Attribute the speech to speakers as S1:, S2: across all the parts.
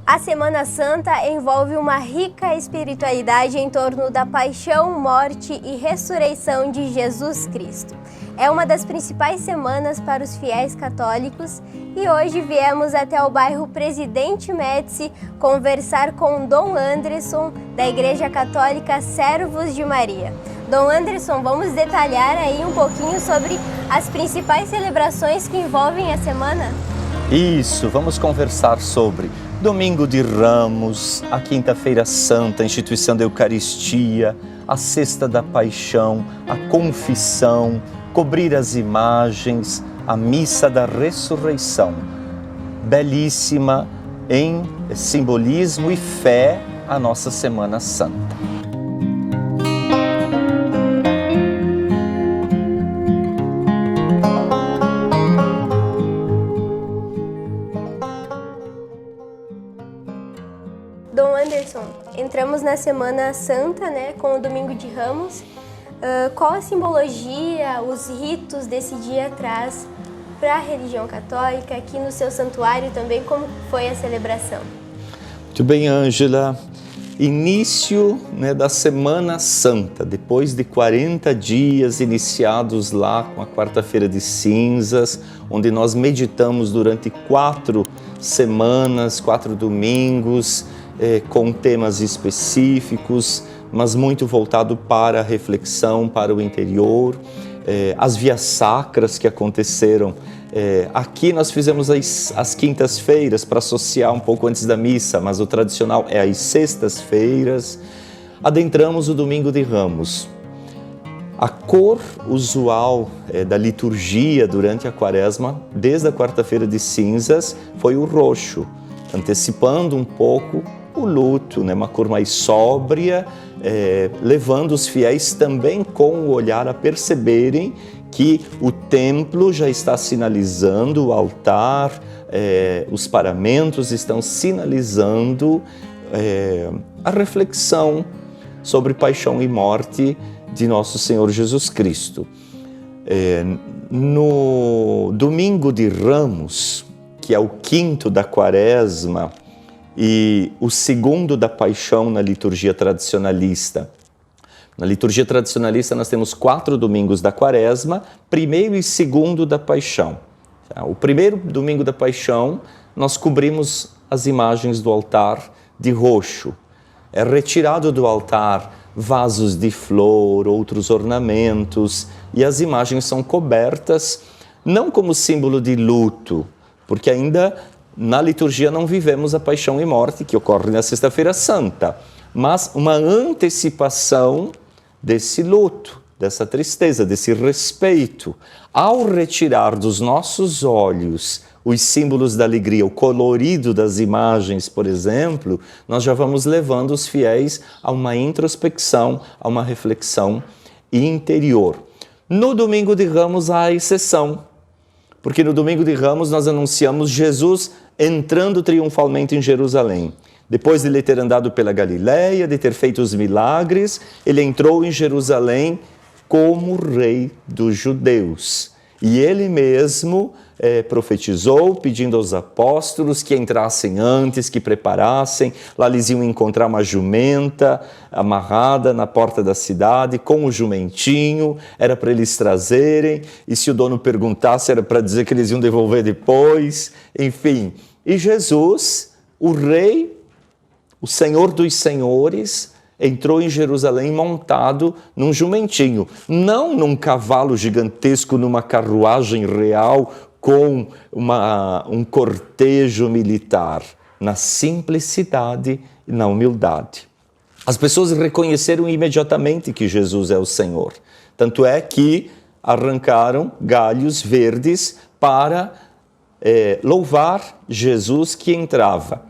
S1: A Semana Santa envolve uma rica espiritualidade em torno da paixão, morte e ressurreição de Jesus Cristo. É uma das principais semanas para os fiéis católicos e hoje viemos até o bairro Presidente Médici conversar com Dom Anderson, da Igreja Católica Servos de Maria. Dom Anderson, vamos detalhar aí um pouquinho sobre as principais celebrações que envolvem a semana?
S2: Isso, vamos conversar sobre Domingo de Ramos, a Quinta-feira Santa, a instituição da Eucaristia, a Sexta da Paixão, a Confissão, cobrir as imagens, a Missa da Ressurreição. Belíssima em simbolismo e fé a nossa Semana Santa.
S1: Dom Anderson, entramos na Semana Santa, com o Domingo de Ramos. Qual a simbologia, os ritos desse dia traz para a religião católica, aqui no seu santuário também, como foi a celebração?
S2: Muito bem, Ângela. Início da Semana Santa, depois de 40 dias iniciados lá com a Quarta-feira de Cinzas, onde nós meditamos durante 4 semanas, 4 domingos, com temas específicos, mas muito voltado para a reflexão, para o interior, as vias sacras que aconteceram. Aqui nós fizemos as quintas-feiras para associar um pouco antes da missa, mas o tradicional é as sextas-feiras. Adentramos o Domingo de Ramos. A cor usual da liturgia durante a Quaresma, desde a Quarta-feira de Cinzas, foi o roxo, antecipando um pouco o luto, uma cor mais sóbria, levando os fiéis também com o olhar a perceberem que o templo já está sinalizando, o altar, os paramentos estão sinalizando a reflexão sobre paixão e morte de nosso Senhor Jesus Cristo. No Domingo de Ramos, que é o 5º da Quaresma, e o 2º da Paixão na liturgia tradicionalista. Na liturgia tradicionalista nós temos 4 domingos da Quaresma, 1º e 2º da Paixão. O 1º domingo da Paixão nós cobrimos as imagens do altar de roxo. É retirado do altar vasos de flor, outros ornamentos, e as imagens são cobertas não como símbolo de luto, porque ainda na liturgia não vivemos a paixão e morte que ocorre na Sexta-feira Santa, mas uma antecipação desse luto, dessa tristeza, desse respeito. Ao retirar dos nossos olhos os símbolos da alegria, o colorido das imagens, por exemplo, nós já vamos levando os fiéis a uma introspecção, a uma reflexão interior. No Domingo de Ramos há a exceção, porque no Domingo de Ramos nós anunciamos Jesus entrando triunfalmente em Jerusalém. Depois de ele ter andado pela Galileia, de ter feito os milagres, ele entrou em Jerusalém como rei dos judeus. E ele mesmo profetizou, pedindo aos apóstolos que entrassem antes, que preparassem. Lá eles iam encontrar uma jumenta amarrada na porta da cidade, com o jumentinho, era para eles trazerem, e se o dono perguntasse, era para dizer que eles iam devolver depois, enfim. E Jesus, o rei, o Senhor dos Senhores, entrou em Jerusalém montado num jumentinho, não num cavalo gigantesco, numa carruagem real com um cortejo militar, na simplicidade e na humildade. As pessoas reconheceram imediatamente que Jesus é o Senhor, tanto é que arrancaram galhos verdes para louvar Jesus que entrava.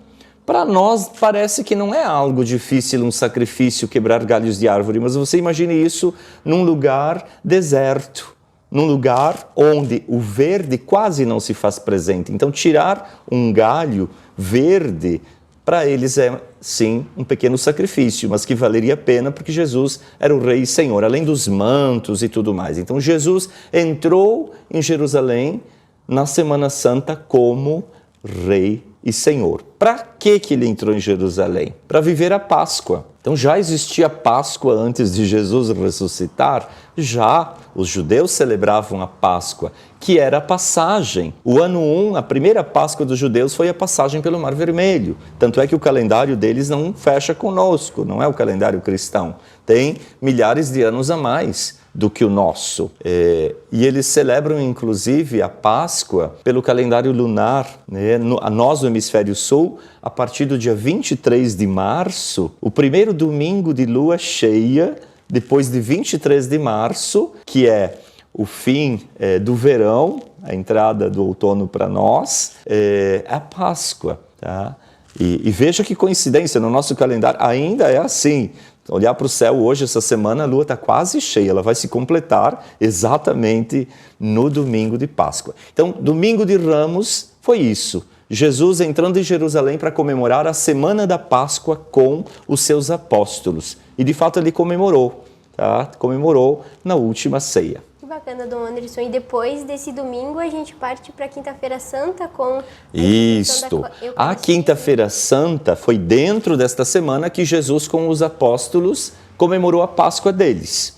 S2: Para nós parece que não é algo difícil, um sacrifício, quebrar galhos de árvore, mas você imagine isso num lugar deserto, num lugar onde o verde quase não se faz presente. Então tirar um galho verde, para eles é sim um pequeno sacrifício, mas que valeria a pena porque Jesus era o Rei e Senhor, além dos mantos e tudo mais. Então Jesus entrou em Jerusalém na Semana Santa como Rei e Senhor. Para que ele entrou em Jerusalém? Para viver a Páscoa. Então já existia Páscoa antes de Jesus ressuscitar? Já os judeus celebravam a Páscoa, que era a passagem. O ano 1, a primeira Páscoa dos judeus foi a passagem pelo Mar Vermelho. Tanto é que o calendário deles não fecha conosco, não é o calendário cristão. Tem milhares de anos a mais do que o nosso. E eles celebram, inclusive, a Páscoa pelo calendário lunar, né? Nós, no Hemisfério Sul, a partir do dia 23 de março, o primeiro domingo de lua cheia, depois de 23 de março, que é o fim do verão, a entrada do outono para nós, é a Páscoa. Tá? E veja que coincidência, no nosso calendário ainda é assim. Olhar para o céu hoje, essa semana, a lua está quase cheia, ela vai se completar exatamente no domingo de Páscoa. Então, domingo de Ramos foi isso. Jesus entrando em Jerusalém para comemorar a semana da Páscoa com os seus apóstolos. E de fato ele comemorou, tá? Comemorou na última ceia.
S1: Que bacana, Dom Anderson. E depois desse domingo a gente parte para a Quinta-feira Santa com...
S2: Isto. A Quinta-feira Santa foi dentro desta semana que Jesus com os apóstolos comemorou a Páscoa deles.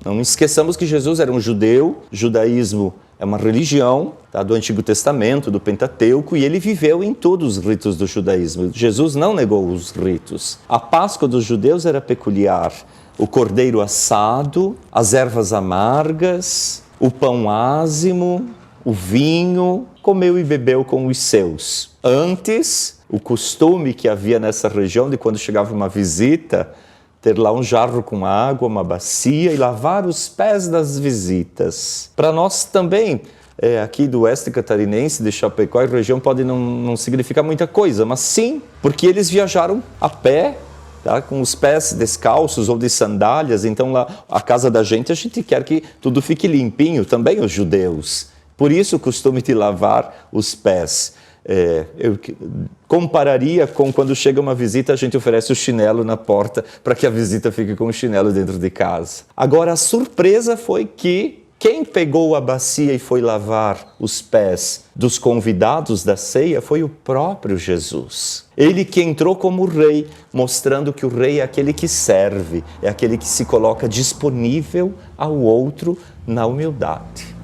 S2: Não esqueçamos que Jesus era um judeu, judaísmo é uma religião, tá, do Antigo Testamento, do Pentateuco, e ele viveu em todos os ritos do judaísmo. Jesus não negou os ritos. A Páscoa dos judeus era peculiar. O cordeiro assado, as ervas amargas, o pão ázimo, o vinho, comeu e bebeu com os seus. Antes, o costume que havia nessa região de quando chegava uma visita, ter lá um jarro com água, uma bacia e lavar os pés das visitas. Para nós também, aqui do oeste catarinense, de Chapecó e região, pode não significar muita coisa, mas sim, porque eles viajaram a pé, tá, com os pés descalços ou de sandálias, então lá a casa da gente, a gente quer que tudo fique limpinho, também os judeus. Por isso o costume de lavar os pés. Eu compararia com quando chega uma visita, a gente oferece o chinelo na porta para que a visita fique com o chinelo dentro de casa. Agora, a surpresa foi que quem pegou a bacia e foi lavar os pés dos convidados da ceia foi o próprio Jesus. Ele que entrou como rei, mostrando que o rei é aquele que serve, é aquele que se coloca disponível ao outro na humildade.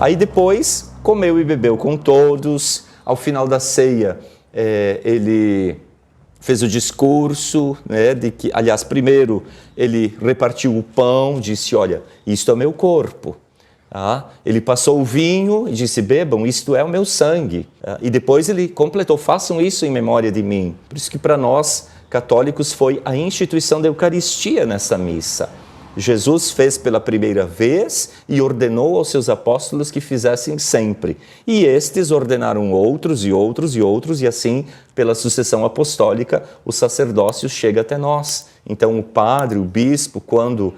S2: Aí depois, comeu e bebeu com todos. Ao final da ceia, ele fez o discurso, né, de que, aliás, primeiro ele repartiu o pão, disse, olha, isto é o meu corpo. Tá? Ele passou o vinho e disse, bebam, isto é o meu sangue. Tá? E depois ele completou, façam isso em memória de mim. Por isso que para nós, católicos, foi a instituição da Eucaristia nessa missa. Jesus fez pela primeira vez e ordenou aos seus apóstolos que fizessem sempre. E estes ordenaram outros e outros e outros, e assim, pela sucessão apostólica, o sacerdócio chega até nós. Então, o padre, o bispo, quando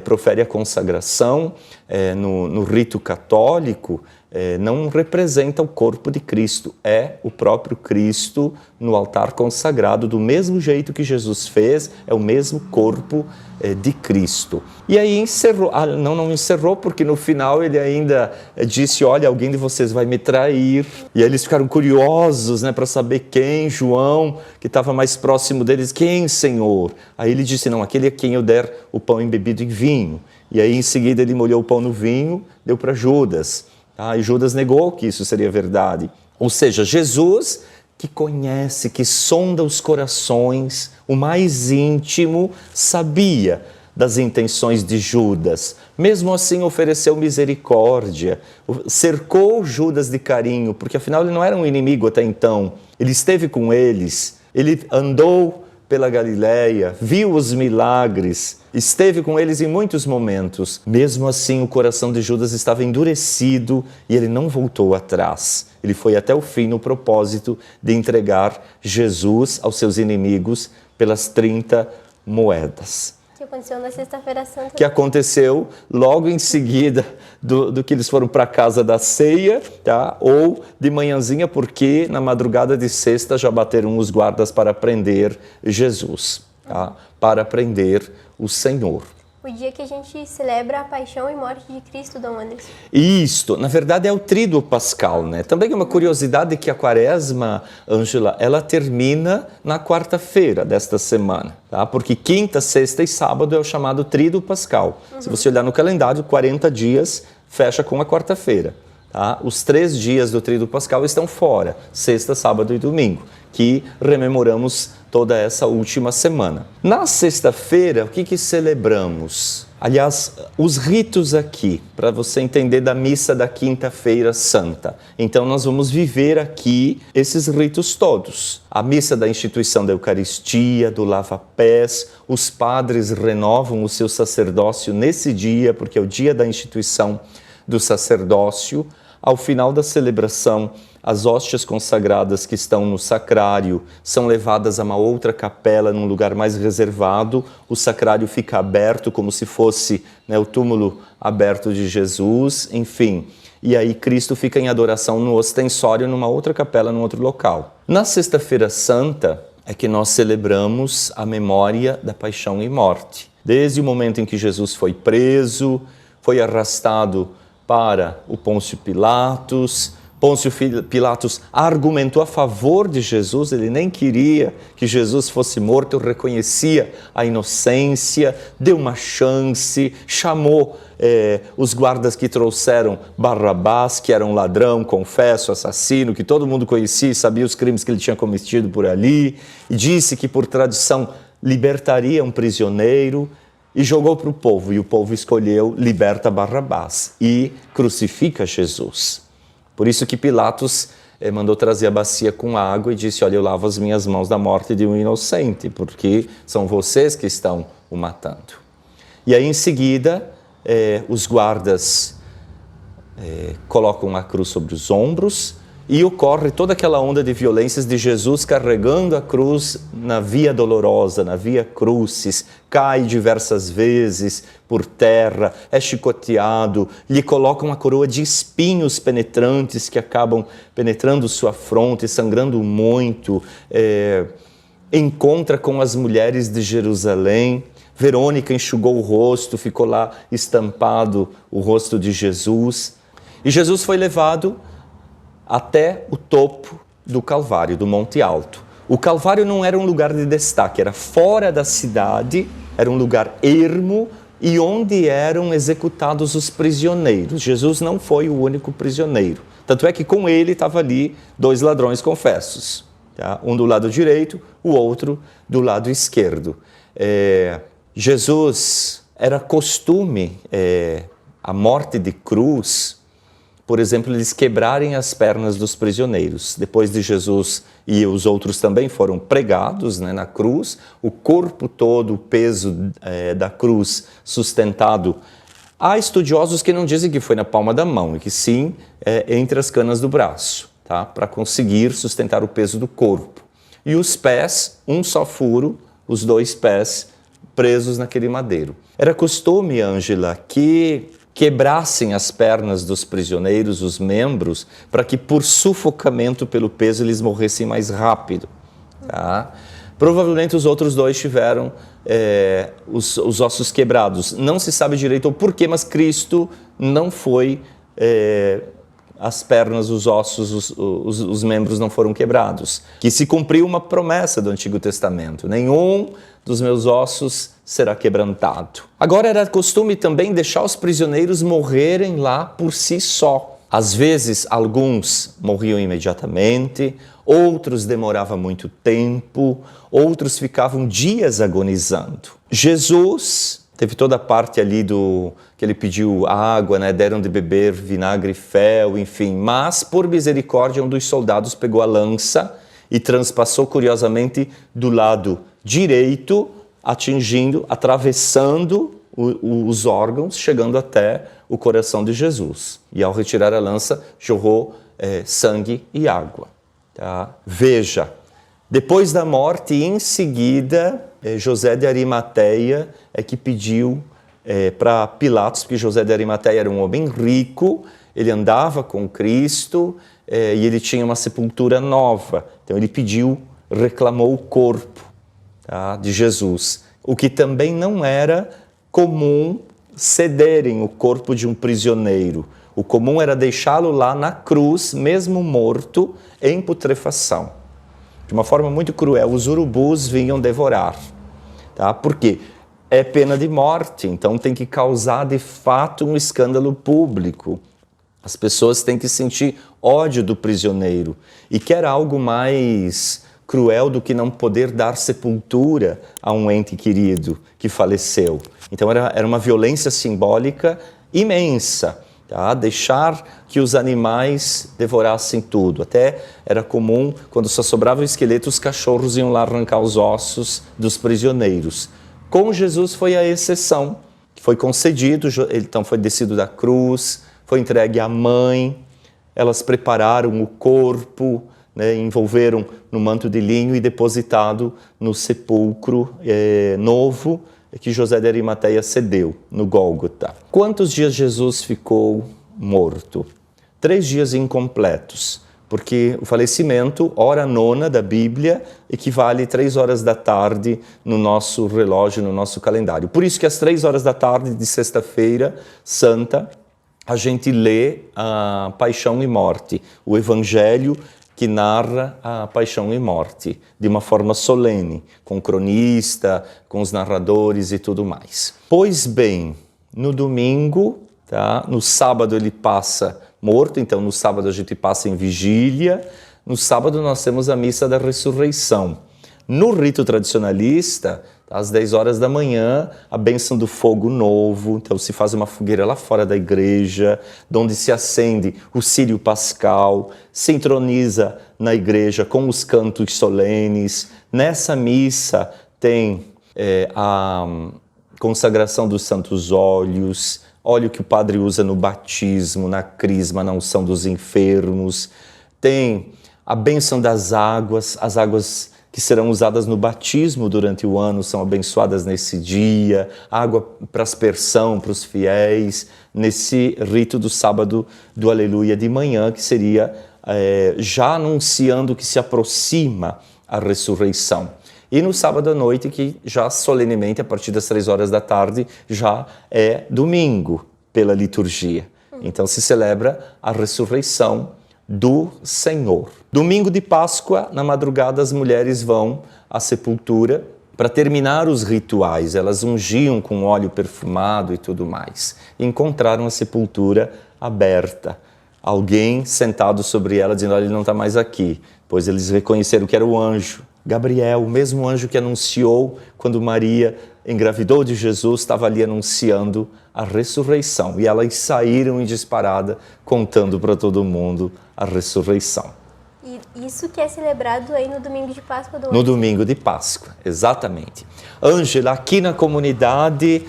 S2: profere a consagração no rito católico, não representa o corpo de Cristo, é o próprio Cristo no altar consagrado, do mesmo jeito que Jesus fez, é o mesmo corpo de Cristo. E aí encerrou, não encerrou, porque no final ele ainda disse, olha, alguém de vocês vai me trair. E aí eles ficaram curiosos, né, para saber quem, João, que estava mais próximo deles, quem, Senhor? Aí ele disse, não, aquele a quem eu der o pão embebido em vinho. E aí em seguida ele molhou o pão no vinho, deu para Judas. E Judas negou que isso seria verdade. Ou seja, Jesus, que conhece, que sonda os corações, o mais íntimo, sabia das intenções de Judas. Mesmo assim ofereceu misericórdia, cercou Judas de carinho, porque afinal ele não era um inimigo até então. Ele esteve com eles, ele andou pela Galileia, viu os milagres, esteve com eles em muitos momentos. Mesmo assim, o coração de Judas estava endurecido e ele não voltou atrás. Ele foi até o fim no propósito de entregar Jesus aos seus inimigos pelas 30 moedas.
S1: Que aconteceu na Sexta-feira Santa.
S2: Que aconteceu logo em seguida do que eles foram para a casa da ceia, tá? Ou de manhãzinha, porque na madrugada de sexta já bateram os guardas para prender Jesus, tá? Para prender o Senhor.
S1: O dia que a gente celebra a paixão e morte de Cristo, Dom Anderson.
S2: Isto, na verdade, é o tríduo pascal, né? Também é uma curiosidade que a quaresma, Ângela, ela termina na quarta-feira desta semana, tá? Porque quinta, sexta e sábado é o chamado tríduo pascal. Se você olhar no calendário, 40 dias fecha com a quarta-feira, tá? Os 3 dias do tríduo pascal estão fora, sexta, sábado e domingo, que rememoramos toda essa última semana. Na sexta-feira, o que celebramos? Aliás, os ritos aqui, para você entender da missa da Quinta-feira Santa. Então, nós vamos viver aqui esses ritos todos. A missa da instituição da Eucaristia, do lava-pés, os padres renovam o seu sacerdócio nesse dia, porque é o dia da instituição do sacerdócio. Ao final da celebração, as hóstias consagradas que estão no sacrário são levadas a uma outra capela, num lugar mais reservado. O sacrário fica aberto, como se fosse, né, o túmulo aberto de Jesus, enfim. E aí Cristo fica em adoração no ostensório, numa outra capela, num outro local. Na Sexta-feira Santa é que nós celebramos a memória da paixão e morte. Desde o momento em que Jesus foi preso, foi arrastado para o Pôncio Pilatos. Pôncio Pilatos argumentou a favor de Jesus, ele nem queria que Jesus fosse morto, reconhecia a inocência, deu uma chance, chamou os guardas que trouxeram Barrabás, que era um ladrão, confesso, assassino, que todo mundo conhecia e sabia os crimes que ele tinha cometido por ali, e disse que por tradição libertaria um prisioneiro, e jogou para o povo, e o povo escolheu, liberta Barrabás e crucifica Jesus. Por isso que Pilatos mandou trazer a bacia com água e disse, olha, eu lavo as minhas mãos da morte de um inocente, porque são vocês que estão o matando. E aí em seguida, os guardas colocam a cruz sobre os ombros, e ocorre toda aquela onda de violências de Jesus carregando a cruz na Via Dolorosa, na Via Crucis, cai diversas vezes por terra, é chicoteado, lhe colocam uma coroa de espinhos penetrantes que acabam penetrando sua fronte, sangrando muito, encontra com as mulheres de Jerusalém. Verônica enxugou o rosto, ficou lá estampado o rosto de Jesus, e Jesus foi levado até o topo do Calvário, do Monte Alto. O Calvário não era um lugar de destaque, era fora da cidade, era um lugar ermo e onde eram executados os prisioneiros. Jesus não foi o único prisioneiro. Tanto é que com ele estavam ali 2 ladrões confessos, tá? Um do lado direito, o outro do lado esquerdo. Jesus, era costume, a morte de cruz, por exemplo, eles quebrarem as pernas dos prisioneiros. Depois de Jesus e os outros também foram pregados, né, na cruz, o corpo todo, o peso da cruz sustentado. Há estudiosos que não dizem que foi na palma da mão, e que sim, entre as canas do braço, tá? Para conseguir sustentar o peso do corpo. E os pés, um só furo, os 2 pés presos naquele madeiro. Era costume, Ângela, que quebrassem as pernas dos prisioneiros, os membros, para que por sufocamento pelo peso eles morressem mais rápido. Tá? Provavelmente os outros 2 tiveram os ossos quebrados. Não se sabe direito o porquê, mas Cristo não foi, as pernas, os ossos, os membros não foram quebrados. Que se cumpriu uma promessa do Antigo Testamento. Nenhum dos meus ossos será quebrantado. Agora era costume também deixar os prisioneiros morrerem lá por si só. Às vezes, alguns morriam imediatamente, outros demoravam muito tempo, outros ficavam dias agonizando. Jesus teve toda a parte ali que ele pediu água, né? Deram de beber vinagre e fel, enfim. Mas, por misericórdia, um dos soldados pegou a lança e transpassou curiosamente do lado direito, atravessando os órgãos, chegando até o coração de Jesus. E ao retirar a lança, jorrou sangue e água. Tá? Veja, depois da morte, em seguida, José de Arimateia é que pediu para Pilatos, porque José de Arimateia era um homem rico, ele andava com Cristo e ele tinha uma sepultura nova. Então ele reclamou o corpo, tá, de Jesus, o que também não era comum cederem o corpo de um prisioneiro. O comum era deixá-lo lá na cruz, mesmo morto, em putrefação. De uma forma muito cruel, os urubus vinham devorar. Tá? Por quê? É pena de morte, então tem que causar de fato um escândalo público. As pessoas têm que sentir ódio do prisioneiro. E quer algo mais cruel do que não poder dar sepultura a um ente querido que faleceu. Então era uma violência simbólica imensa. Tá? Deixar que os animais devorassem tudo. Até era comum, quando só sobrava o esqueleto, os cachorros iam lá arrancar os ossos dos prisioneiros. Com Jesus foi a exceção. Foi concedido, ele então foi descido da cruz, foi entregue à mãe, elas prepararam o corpo, né, envolveram no manto de linho e depositado no sepulcro novo que José de Arimateia cedeu, no Gólgota. Quantos dias Jesus ficou morto? 3 dias incompletos, porque o falecimento, hora nona da Bíblia, equivale 3 horas da tarde no nosso relógio, no nosso calendário. Por isso que às 3 horas da tarde de sexta-feira santa, a gente lê a Paixão e Morte, o Evangelho que narra a paixão e morte, de uma forma solene, com o cronista, com os narradores e tudo mais. Pois bem, no domingo, tá? No sábado ele passa morto, então no sábado a gente passa em vigília, no sábado nós temos a missa da ressurreição. No rito tradicionalista, às 10 horas da manhã, a bênção do fogo novo, então se faz uma fogueira lá fora da igreja, onde se acende o círio pascal, se entroniza na igreja com os cantos solenes. Nessa missa tem a consagração dos santos óleos, óleo que o padre usa no batismo, na crisma, na unção dos enfermos. Tem a bênção das águas, as águas que serão usadas no batismo durante o ano, são abençoadas nesse dia, água para aspersão para os fiéis, nesse rito do sábado do Aleluia de manhã, que seria já anunciando que se aproxima a ressurreição. E no sábado à noite, que já solenemente, a partir das 3 horas da tarde, já é domingo pela liturgia. Então se celebra a ressurreição do Senhor. Domingo de Páscoa, na madrugada, as mulheres vão à sepultura para terminar os rituais. Elas ungiam com óleo perfumado e tudo mais. E encontraram a sepultura aberta. Alguém sentado sobre ela, dizendo: olha, ele não está mais aqui. Pois eles reconheceram que era o anjo Gabriel, o mesmo anjo que anunciou quando Maria engravidou de Jesus, estava ali anunciando a ressurreição. E elas saíram em disparada, contando para todo mundo a ressurreição.
S1: E isso que é celebrado aí no domingo de Páscoa do ano?
S2: No domingo de Páscoa, exatamente. Ângela, aqui na comunidade,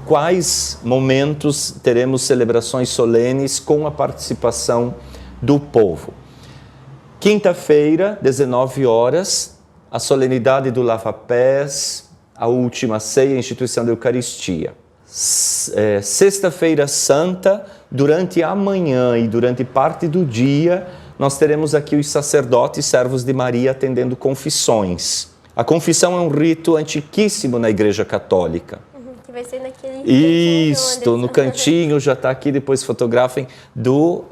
S2: quais momentos teremos celebrações solenes com a participação do povo? Quinta-feira, 19 horas, a solenidade do lava-pés, a última ceia, a instituição da Eucaristia. Sexta-feira Santa, durante a manhã e durante parte do dia, nós teremos aqui os sacerdotes servos de Maria atendendo confissões. A confissão é um rito antiquíssimo na Igreja Católica.
S1: Que vai ser naquele
S2: Isto, no cantinho, já está aqui, depois fotografem, do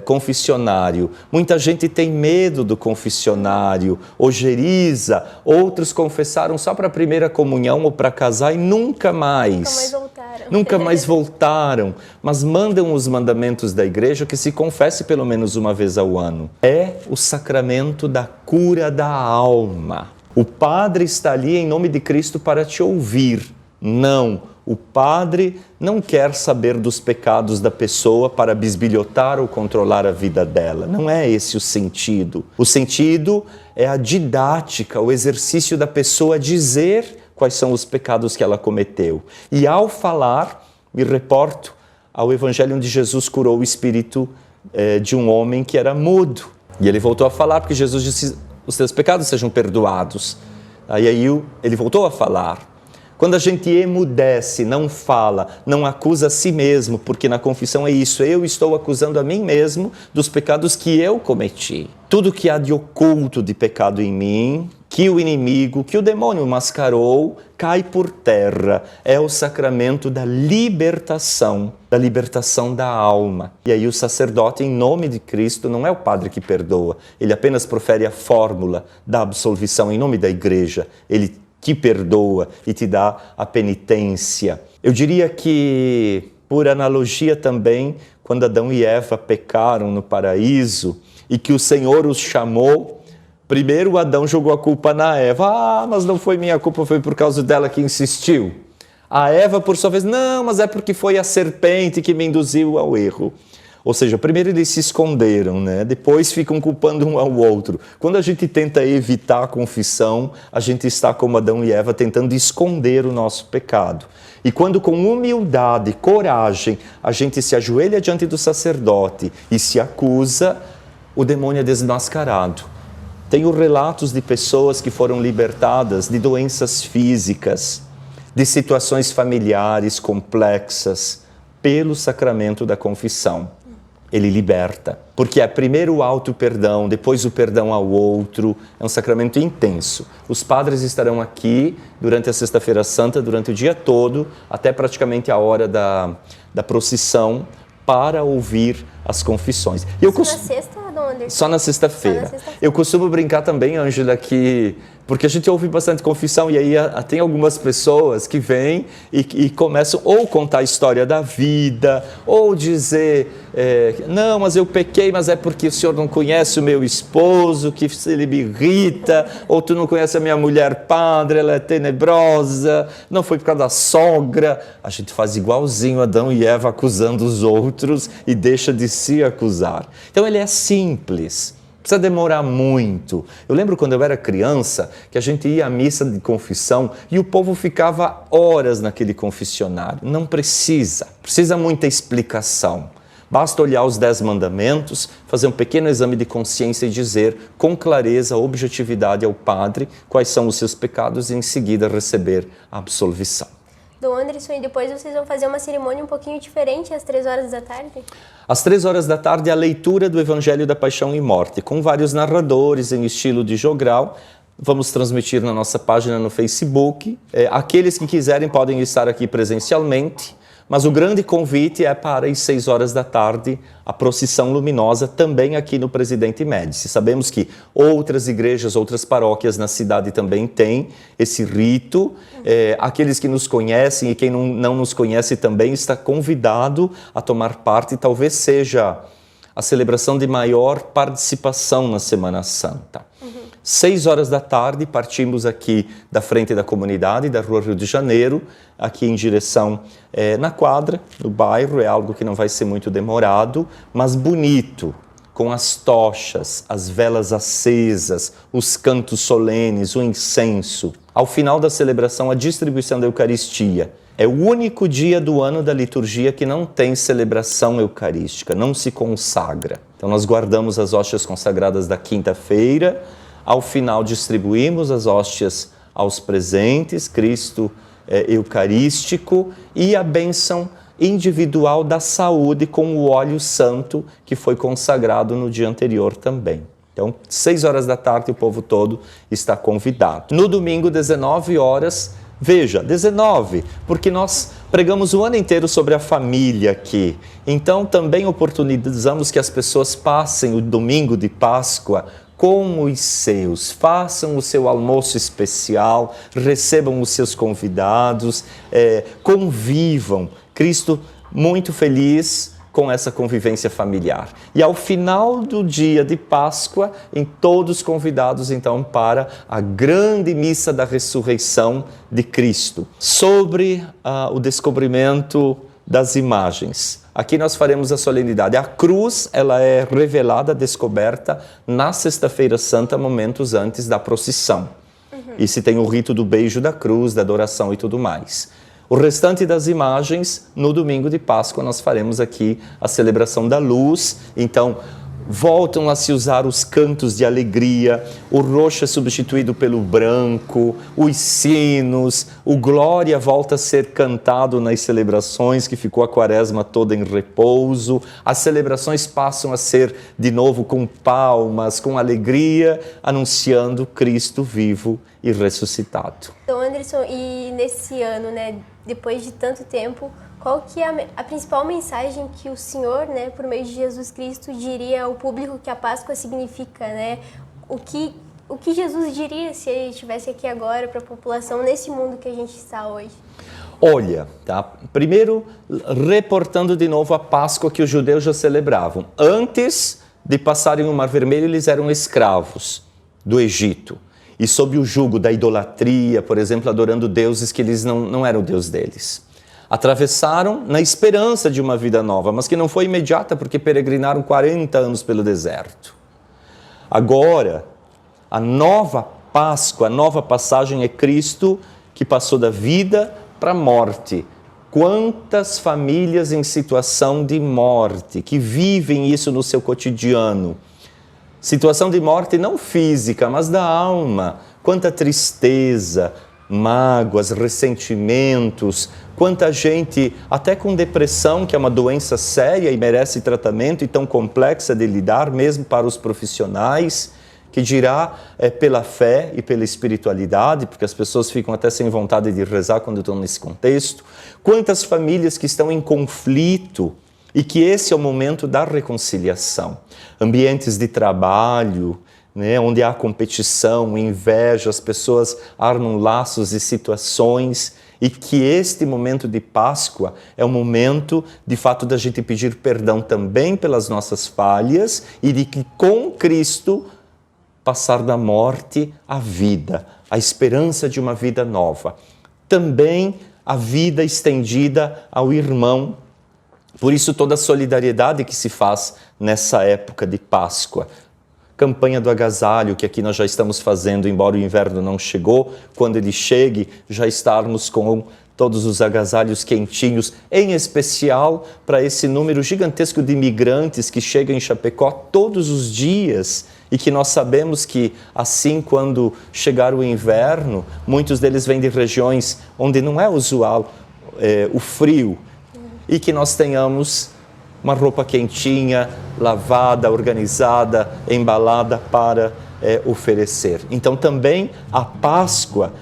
S2: confessionário. Muita gente tem medo do confessionário, ojeriza, outros confessaram só para a primeira comunhão ou para casar e nunca mais voltaram. Nunca mais voltaram, mas mandam os mandamentos da igreja que se confesse pelo menos uma vez ao ano. É o sacramento da cura da alma. O padre está ali em nome de Cristo para te ouvir. Não, o padre não quer saber dos pecados da pessoa para bisbilhotar ou controlar a vida dela. Não é esse o sentido. O sentido é a didática, o exercício da pessoa dizer quais são os pecados que ela cometeu. E ao falar, me reporto ao evangelho onde Jesus curou o espírito de um homem que era mudo. E ele voltou a falar porque Jesus disse: os teus pecados sejam perdoados. Aí ele voltou a falar. Quando a gente emudece, não fala, não acusa a si mesmo, porque na confissão é isso, eu estou acusando a mim mesmo dos pecados que eu cometi. Tudo que há de oculto de pecado em mim, que o inimigo, que o demônio mascarou, cai por terra. É o sacramento da libertação da alma. E aí o sacerdote, em nome de Cristo, não é o padre que perdoa, ele apenas profere a fórmula da absolvição em nome da igreja. Ele te perdoa e te dá a penitência. Eu diria que, por analogia também, quando Adão e Eva pecaram no paraíso e que o Senhor os chamou, primeiro Adão jogou a culpa na Eva. Mas não foi minha culpa, foi por causa dela que insistiu. A Eva, por sua vez, não, mas é porque foi a serpente que me induziu ao erro. Ou seja, primeiro eles se esconderam, né? Depois ficam culpando um ao outro. Quando a gente tenta evitar a confissão, a gente está como Adão e Eva tentando esconder o nosso pecado. E quando com humildade, coragem, a gente se ajoelha diante do sacerdote e se acusa, o demônio é desmascarado. Tenho relatos de pessoas que foram libertadas de doenças físicas, de situações familiares complexas, pelo sacramento da confissão. Ele liberta, porque é primeiro o auto-perdão, depois o perdão ao outro, é um sacramento intenso. Os padres estarão aqui durante a Sexta-feira Santa, durante o dia todo, até praticamente a hora da procissão, para ouvir as confissões.
S1: Na sexta, Dom Anderson?
S2: Só na sexta-feira. Eu costumo brincar também, Ângela, que... porque a gente ouve bastante confissão e aí tem algumas pessoas que vêm e começam ou contar a história da vida, ou dizer, não, mas eu pequei, mas é porque o senhor não conhece o meu esposo, que ele me irrita, ou tu não conhece a minha mulher padre, ela é tenebrosa, não foi por causa da sogra. A gente faz igualzinho Adão e Eva acusando os outros e deixa de se acusar. Então ele é simples. Precisa demorar muito. Eu lembro quando eu era criança que a gente ia à missa de confissão e o povo ficava horas naquele confessionário. Não precisa muita explicação. Basta olhar os 10 mandamentos, fazer um pequeno exame de consciência e dizer com clareza, objetividade ao padre quais são os seus pecados e em seguida receber a absolvição.
S1: Dom Anderson, e depois vocês vão fazer uma cerimônia um pouquinho diferente às 3 horas da tarde?
S2: Às 3 horas da tarde, a leitura do Evangelho da Paixão e Morte, com vários narradores em estilo de jogral. Vamos transmitir na nossa página no Facebook. Aqueles que quiserem podem estar aqui presencialmente, mas o grande convite é para às 6 horas da tarde, a procissão luminosa também aqui no Presidente Médici. Sabemos que outras igrejas, outras paróquias na cidade também têm esse rito. Aqueles que nos conhecem e quem não nos conhece também está convidado a tomar parte. Talvez seja a celebração de maior participação na Semana Santa. 6 horas da tarde, partimos aqui da frente da comunidade, da Rua Rio de Janeiro, aqui em direção na quadra, no bairro. É algo que não vai ser muito demorado, mas bonito, com as tochas, as velas acesas, os cantos solenes, o incenso. Ao final da celebração, a distribuição da Eucaristia. É o único dia do ano da liturgia que não tem celebração eucarística, não se consagra. Então nós guardamos as hóstias consagradas da quinta-feira. Ao final, distribuímos as hóstias aos presentes, Cristo Eucarístico, e a bênção individual da saúde com o óleo santo que foi consagrado no dia anterior também. Então, 6 horas da tarde, o povo todo está convidado. No domingo, 19 horas, veja, 19, porque nós pregamos o ano inteiro sobre a família aqui. Então, também oportunizamos que as pessoas passem o domingo de Páscoa com os seus, façam o seu almoço especial, recebam os seus convidados, convivam. Cristo muito feliz com essa convivência familiar. E ao final do dia de Páscoa, em todos convidados então para a grande missa da ressurreição de Cristo, sobre o descobrimento das imagens. Aqui nós faremos a solenidade. A cruz, ela é revelada, descoberta na Sexta-feira Santa, momentos antes da procissão. E se tem o rito do beijo da cruz, da adoração e tudo mais. O restante das imagens, no domingo de Páscoa, nós faremos aqui a celebração da luz. Então, voltam a se usar os cantos de alegria, o roxo é substituído pelo branco, os sinos, o glória volta a ser cantado nas celebrações, que ficou a quaresma toda em repouso, as celebrações passam a ser de novo com palmas, com alegria, anunciando Cristo vivo e ressuscitado.
S1: Então, Anderson, e nesse ano, né, depois de tanto tempo, qual que é a principal mensagem que o Senhor, né, por meio de Jesus Cristo, diria ao público que a Páscoa significa, né? O que Jesus diria se ele estivesse aqui agora para a população nesse mundo que a gente está hoje?
S2: Olha, tá? Primeiro, reportando de novo a Páscoa que os judeus já celebravam. Antes de passarem o Mar Vermelho, eles eram escravos do Egito. E sob o jugo da idolatria, por exemplo, adorando deuses que eles não eram o Deus deles. Atravessaram na esperança de uma vida nova, mas que não foi imediata porque peregrinaram 40 anos pelo deserto. Agora, a nova Páscoa, a nova passagem é Cristo que passou da vida para a morte. Quantas famílias em situação de morte que vivem isso no seu cotidiano? Situação de morte não física, mas da alma. Quanta tristeza, mágoas, ressentimentos, quanta gente, até com depressão, que é uma doença séria e merece tratamento e tão complexa de lidar, mesmo para os profissionais, que dirá pela fé e pela espiritualidade, porque as pessoas ficam até sem vontade de rezar quando estão nesse contexto. Quantas famílias que estão em conflito e que esse é o momento da reconciliação. Ambientes de trabalho, né, onde há competição, inveja, as pessoas armam laços e situações, e que este momento de Páscoa é o momento, de fato, da gente pedir perdão também pelas nossas falhas e de que com Cristo passar da morte à vida, a esperança de uma vida nova. Também a vida estendida ao irmão. Por isso toda a solidariedade que se faz nessa época de Páscoa. Campanha do agasalho, que aqui nós já estamos fazendo, embora o inverno não chegou. Quando ele chegue, já estarmos com todos os agasalhos quentinhos, em especial para esse número gigantesco de imigrantes que chegam em Chapecó todos os dias e que nós sabemos que, assim, quando chegar o inverno, muitos deles vêm de regiões onde não é usual o frio, e que nós tenhamos uma roupa quentinha, lavada, organizada, embalada para oferecer. Então também a Páscoa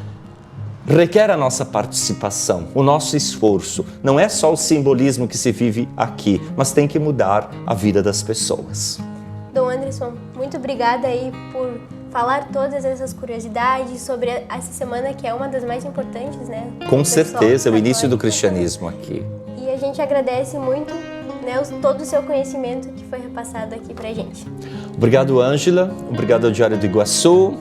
S2: requer a nossa participação, o nosso esforço. Não é só o simbolismo que se vive aqui, mas tem que mudar a vida das pessoas.
S1: Dom Anderson, muito obrigada aí por falar todas essas curiosidades sobre essa semana que é uma das mais importantes, né?
S2: Com certeza, é o início do cristianismo aqui.
S1: E a gente agradece muito, né, todo o seu conhecimento que foi repassado aqui pra gente.
S2: Obrigado, Ângela. Obrigado ao Diário do Iguaçu.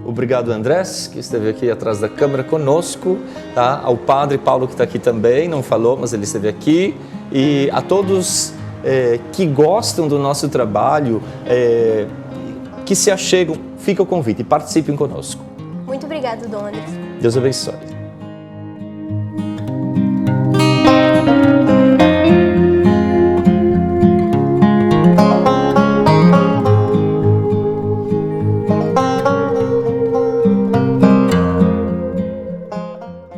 S2: Obrigado, Andrés, que esteve aqui atrás da câmera conosco. Tá? Ao Padre Paulo, que está aqui também, não falou, mas ele esteve aqui. E a todos que gostam do nosso trabalho, que se achegam, fica o convite e participem conosco.
S1: Muito obrigado, Dom Anderson.
S2: Deus abençoe.